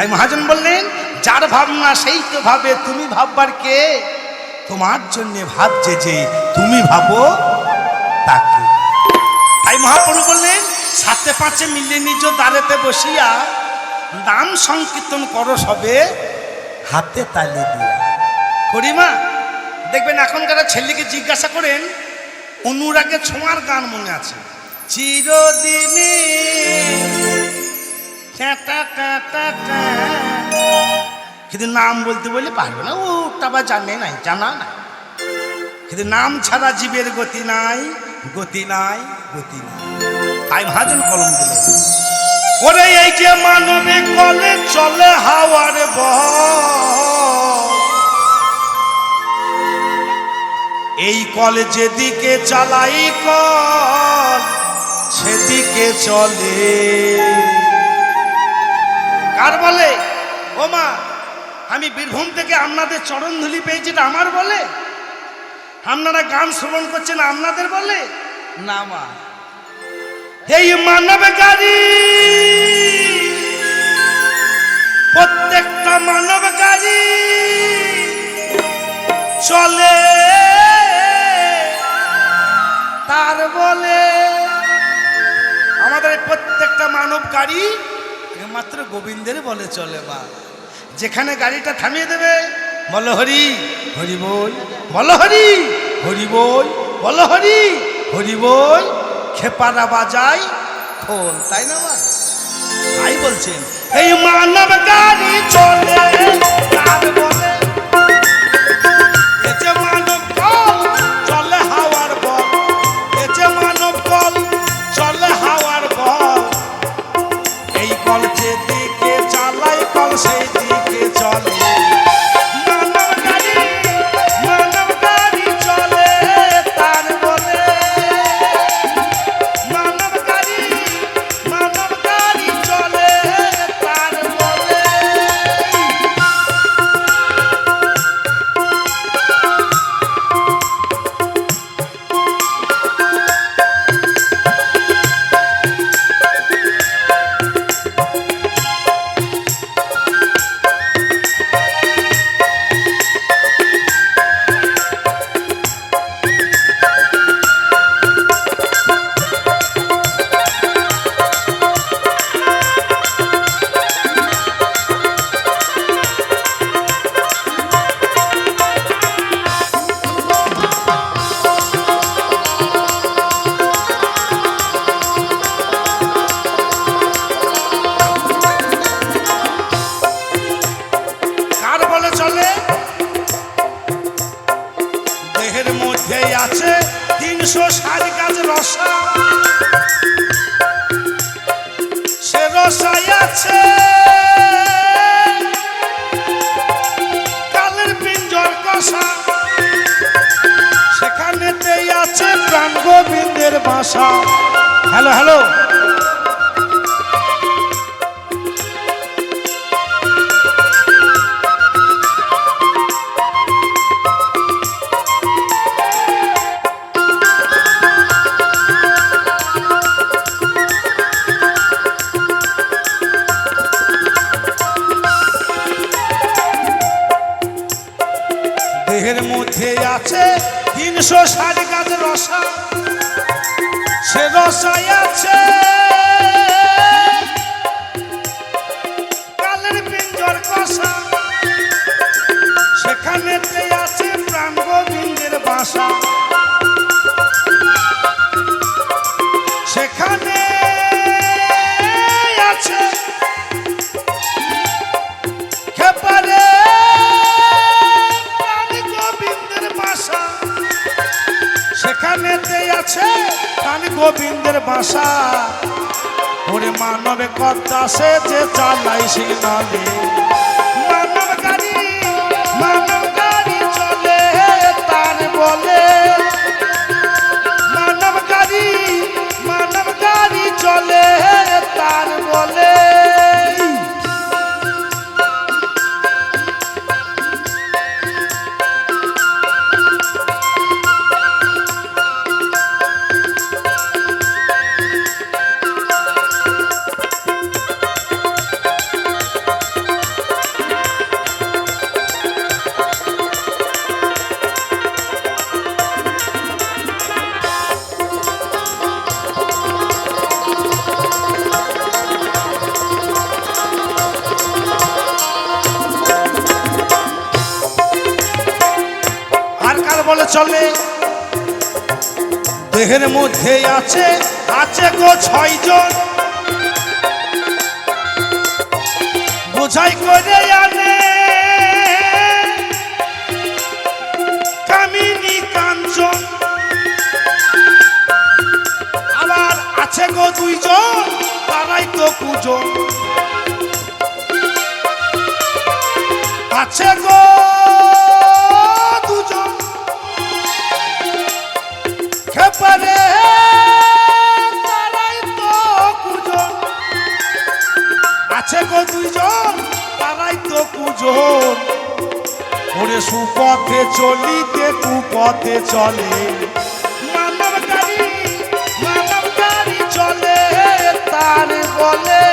তাই মহাজন বললেন, যার ভাবনা সেই তো ভাবে, তুমি ভাববার কে? তোমার জন্য ভাবছে যে, তুমি ভাবো তাকে। তাই মহাপ্রভু বললেন, সাথে পাঁচে মিলে নিজ দ্বারেতে বসিয়া নাম সংকীর্তন করো সবে হাতে তালি দিয়া। করিমা দেখবেন এখনকার ছেলেকে জিজ্ঞাসা করেন, অনুরাগে ছোঁয়ার গান মনে আছে? চিরদিনে কিন্তু নাম বলতে বলে পারবে না, ওটা বা জানে নাই, জানা নাই। কিন্তু নাম ছাড়া জীবের গতি নাই, গতি নাই, গতি নাই। তাই মহাজন কলম দিলেন, ওরে এই যে মানবে কলে চলে হাওয়ার বহর, এই কলে যেদিকে চালাই কল সেদিকে চলে। কার বলে? ও মা, আমি বীরভূম থেকে আপনাদের চরণধুলি পেয়েছি, এটা আমার বলে? আপনারা গান শ্রবণ করছেন, আপনাদের বলে না মা। এই মানব গাড়ি, প্রত্যেকটা মানব গাড়ি চলে তার বলে। আমাদের প্রত্যেকটা মানব গাড়ি মাত্র গোবিন্দের বলে চলে মা। যেখানে গাড়িটা থামিয়ে দেবে, বলো হরি হরি বল, বলো হরি হরি বল, বলো হরি হরি বল, খেপারা বাজাই খোল, তাই না মা? তাই বলছেন, এই মানব গাড়ি চলে তার বলে, এ যে মানব কল চলে হাওয়ার বল, এ যে মানব কল চলে হাওয়ার বল, এই কল যেদিকে চালাই কল সেই দিকে চলে। আছে 360 গাছ রসা, সে রসায় আছে কালের পিঞ্জর কষা, সেখানেতেই আছে প্রাণ গোবিন্দের বাসা। হ্যালো হ্যালো, দেহের মধ্যে আছে 360 গাছ রসা, সে রসায় আছে কালের পিঞ্জর কষা, সেখানেতে আছে প্রাণ গোবিন্দের বাসা, সেখানে আছে খেপারে সেখানেতে আছে প্রাণ গোবিন্দের বাসা। ওরে মানবে কর্তা সে যে চালাই সিগনালে, মানব গাড়ি চলে তার বলে, মানব গাড়ি চলে তার বলে। বলে চলে দেহের মধ্যে আছে আছে গো 6 জন বোঝাই করে আনে কামিনী কাঞ্চন আবার আছে গো 2 জন তারাই তো কুজন আছে গো 2 জন খেপারে তারাই তো কুজন আছে গো 2 জন তারাই তো কুজন ওরে সুপথে চলিতে কুপথে চলে মানব গাড়ি চলে তার বলে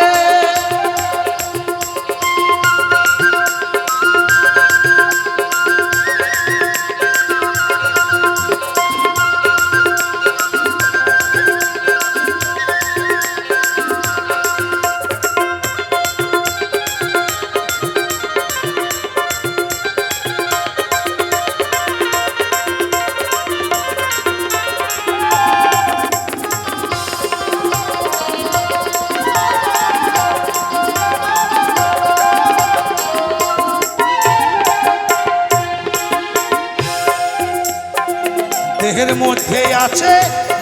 দেহের মধ্যে আছে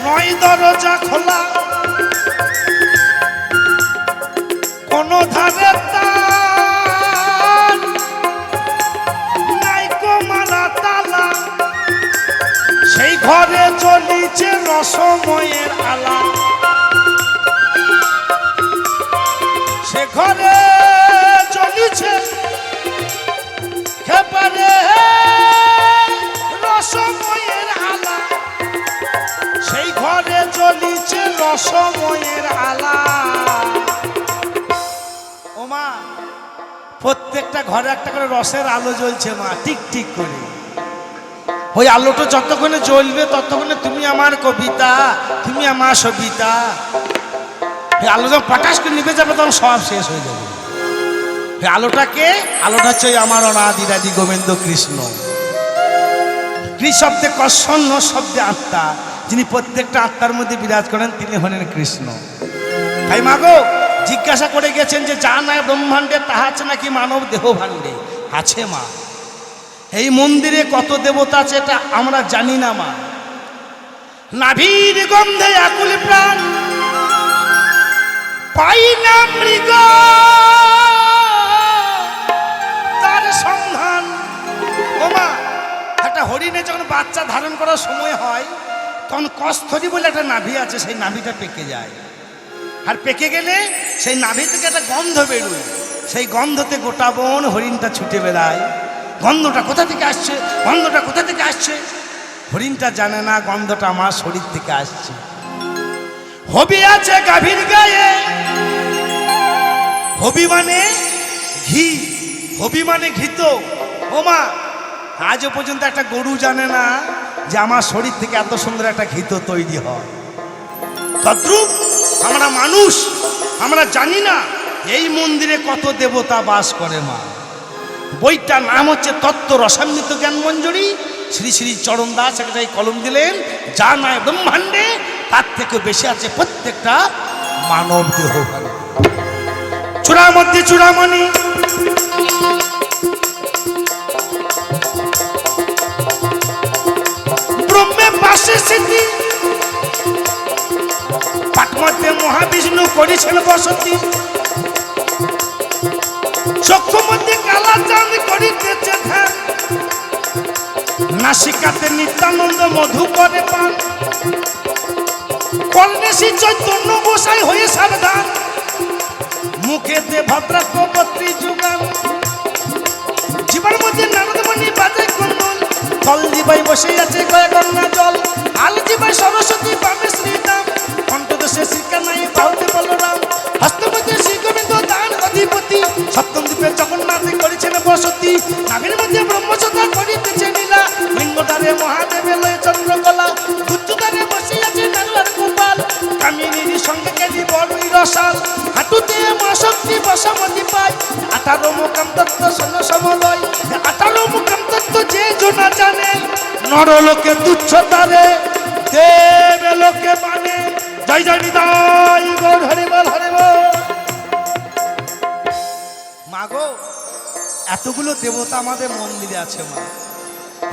9 দরজা খোলা কোন ধারে তার নাই মারা তালা সেই ঘরে চলিছে রসময়ের আলা সে ঘরে চলিছে খেপারে রসময়ের আলা সেই ঘরে চলিছে রসময়ের আলা ও মা প্রত্যেকটা ঘরে একটা করে রসের আলো জ্বলছে মা টিক টিক করে ওই আলোটা যতক্ষণে জ্বলবে ততক্ষণে তুমি আমার কবিতা তুমি আমার সবিতা এই আলো যখন প্রকাশ করে নিভে যাবে তখন সব শেষ হয়ে যাবে এই আলোটাকে আলোটা হচ্ছে আমার অনাদিরাদি গোবিন্দ কৃষ্ণ শব্দে কর্ষণ শব্দে আত্মা যিনি প্রত্যেকটা আত্মার মধ্যে বিরাজ করেন তিনি হলেন কৃষ্ণ তাই মাগো জিজ্ঞাসা করে গেছেন যে যা নাই ব্রহ্মাণ্ডে তাহা আছে নাকি মানব দেহ ভাণ্ডে আছে মা এই মন্দিরে কত দেবতা আছে এটা আমরা জানি না মা নাভির গন্ধে আকুল প্রাণ পাই না মৃগ তার সন্ধান ও মা একটা হরিণে যখন বাচ্চা ধারণ করার সময় হয় তখন কস্থরি বলে একটা নাভি আছে সেই নাভিটা পেকে যায় আর পেকে গেলে সেই নাভি থেকে একটা গন্ধ বেরোয় সেই গন্ধতে গোটা বন হরিণটা ছুটে বেড়ায় গন্ধটা কোথা থেকে আসছে গন্ধটা কোথা থেকে আসছে হরিণটা জানে না গন্ধটা আমার শরীর থেকে আসছে হবি আছে গাভীর গায়ে হবি মানে ঘি হবি মানে ঘৃত ও মা আজও পর্যন্ত একটা গরু জানে না যে আমার শরীর থেকে এত সুন্দর একটা ঘৃত তৈরি হয় তদ্রূপ আমরা মানুষ আমরা জানি না এই মন্দিরে কত দেবতা বাস করে মা বইটার নাম হচ্ছে তত্ত্ব রসামৃত জ্ঞান মঞ্জুরি শ্রী শ্রী চরণ দাস একটা কলম দিলেন যা নয় ব্রহ্মাণ্ডে তার থেকে বেশি আছে প্রত্যেকটা মানব দেহ চূড়ার মধ্যে চূড়ামণি ব্রহ্মে পাশে স্মৃতি পাট মধ্যে মহাবিষ্ণু করেছেন বসতি চক্ষু মধ্যে কালা চাঁদ করিতেছে ধ্যান নাসিকাতে নিত্যানন্দ মধু করে পান কর্ণেশী চৈতন্য গোসাই হয়ে সাবধান মুখেতে ভদ্রাত্ম বত্রী যুগান জীবন মধ্যে নারদমণি বাজে কুণ্ডল জল দিবাই বসে আছে গয়া গঙ্গা জল আল দিবাই সরস্বতী পাবে শ্রীরাম কণ্ঠদেশে শ্রীকানাই বাহুতে বলরাম হস্তমধ্যে শ্রী গোবিন্দ দান অধিপতি সপ্তম দ্বীপে জগন্নাথ করেছেন বসতি নাভীর মধ্যে ব্রহ্মসত্তা করিতেছে লীলা লিঙ্গধারে মহাদেবে লয়ে চন্দ্রকলা উচ্চতারে বসে আছে নারুয়ার গোপাল কামিনীর সঙ্গে কেলি বড়ই রসাল হাঁটুতে মা শক্তি বসমতি পায় 18 মুকাম তত্ত্ব শোনো সমলয় 18 মুকাম তত্ত্ব যে জনা জানে নরলোকে তুচ্ছতারে দেবে লোকে মানে। জয় জয় নিতাই গৌর হরি বল হরি বল। মা গো, এতগুলো দেবতা আমাদের মন্দিরে আছে মা,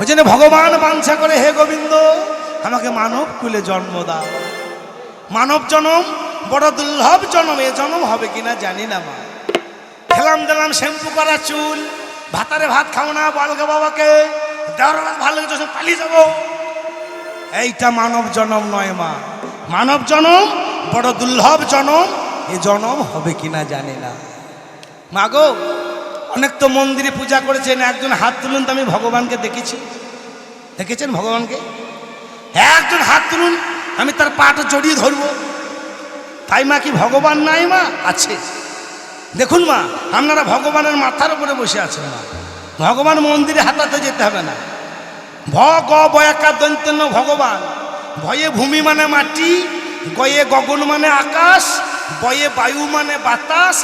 ওই জন্য ভগবান বাঞ্ছা করে হে গোবিন্দ আমাকে মানব কুলে জন্ম দাও। মানব জন্ম বড় দুর্লভ জন্ম, এ জন্ম হবে কিনা জানি না মা। খেলাম দিলাম শ্যাম্পু করা চুল, ভাতারে ভাত খাও না বলগে বাবাকে, দেওয়ার ভালো লেগেছে পালিয়ে যাবো, এইটা মানব জন্ম নয় মা। মানব জন্ম বড় দুর্লভ জন্ম, এ জন্ম হবে কিনা জানি না। মা গো, অনেক তো মন্দিরে পূজা করেছেন, একজন হাত তুলুন তো, আমি ভগবানকে দেখেছি। দেখেছেন ভগবানকে? একজন হাত তুলুন, আমি তার পাটা জড়িয়ে ধরবো। তাই মা কি ভগবান নাই মা? আছে। দেখুন মা, আপনারা ভগবানের মাথার উপরে বসে আছেন মা। ভগবান মন্দিরে হাতাতে যেতে হবে না। ভ গ বয়াকা দন্তেন্য ভগবান। ভয়ে ভূমি মানে মাটি, গয়ে গগন মানে আকাশ, বয়ে বায়ু মানে বাতাস,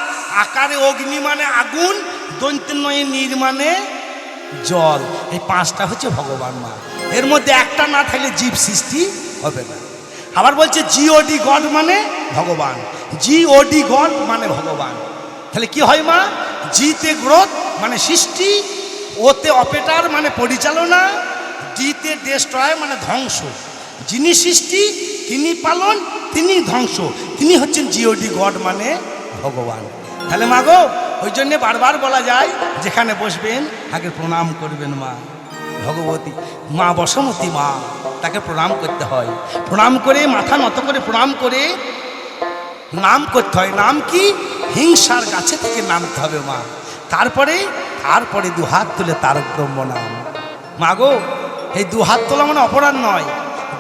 আকারে অগ্নি মানে আগুন, দন্তেন্নয়ে নীর মানে জল। এই পাঁচটা হচ্ছে ভগবান মা। এর মধ্যে একটা না থাকলে জীব সৃষ্টি হবে না। আবার বলছে জিওডি গড মানে ভগবান, জিওডি গড মানে ভগবান। তাহলে কি হয় মা? জিতে গ্রোথ মানে সৃষ্টি, ওতে অপেটার মানে পরিচালনা, ডিতে ডেস্ট্রয় মানে ধ্বংস। যিনি সৃষ্টি, তিনি পালন, তিনি ধ্বংস, তিনি হচ্ছেন জিওডি গড মানে ভগবান। তাহলে মা গো, ওই জন্যে বারবার বলা যায় যেখানে বসবেন আগে প্রণাম করবেন মা ভগবতী, মা বসমতী মা, তাকে প্রণাম করতে হয়। প্রণাম করে মাথা নত করে প্রণাম করে নাম করতে হয়। নাম কি? হিংসার গাছে থেকে নামতে হবে মা। তারপরে দু হাত তুলে তারক ব্রহ্ম নাম। মা গো, এই দু হাত তোলা মানে অপরাধ নয়,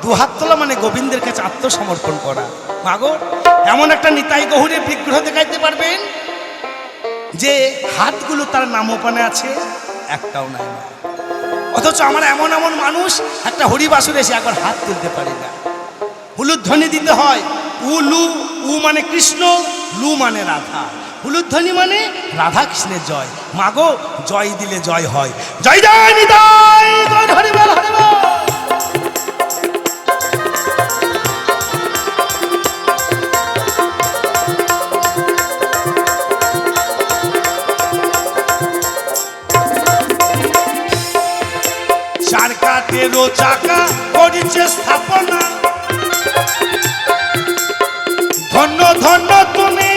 দু হাত তোলা মানে গোবিন্দের কাছে আত্মসমর্পণ করা। মা গো, এমন একটা নিতাই গৌরের বিগ্রহ দেখাইতে পারবেন যে হাতগুলো তার নামোপানে আছে, একটাও নাই মা। অথচ আমার এমন এমন মানুষ একটা হরিবাসুর এসে একবার হাত তুলতে পারি না। হুলুধ্বনি দিতে হয়। উলু, উ মানে কৃষ্ণ, লু মানে রাধা। হুলুধ্বনি মানে রাধা কৃষ্ণের জয়। মাগো, জয় দিলে জয় হয়। জয় জয় নিতাই গৌর হরি বল হরি বল। চার কাঠেরও চাকা করেছে স্থাপনা, ধন্য ধন্য তুমি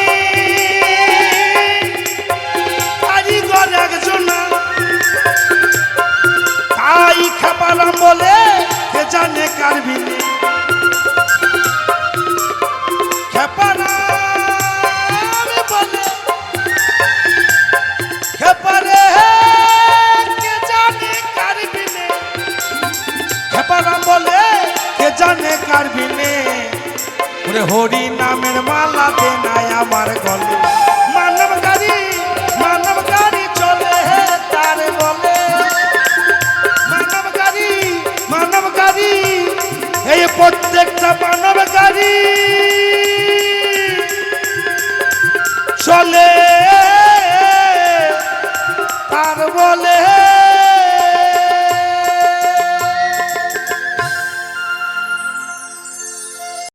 কারিগর একজনা। তাই খাপালাম বলে কে জানে কার বিনে, খেপারাম বলে খেপারে কে জানে কার বিনে, খেপারাম বলে কে জানে কার বিনে। ওরে হরি নামের মালা দে নাই আমার গলে, মানব গাড়ি চলে তার বলে। মানব গাড়ি এই প্রত্যেকটা মানব গাড়ি চলে তার বলে।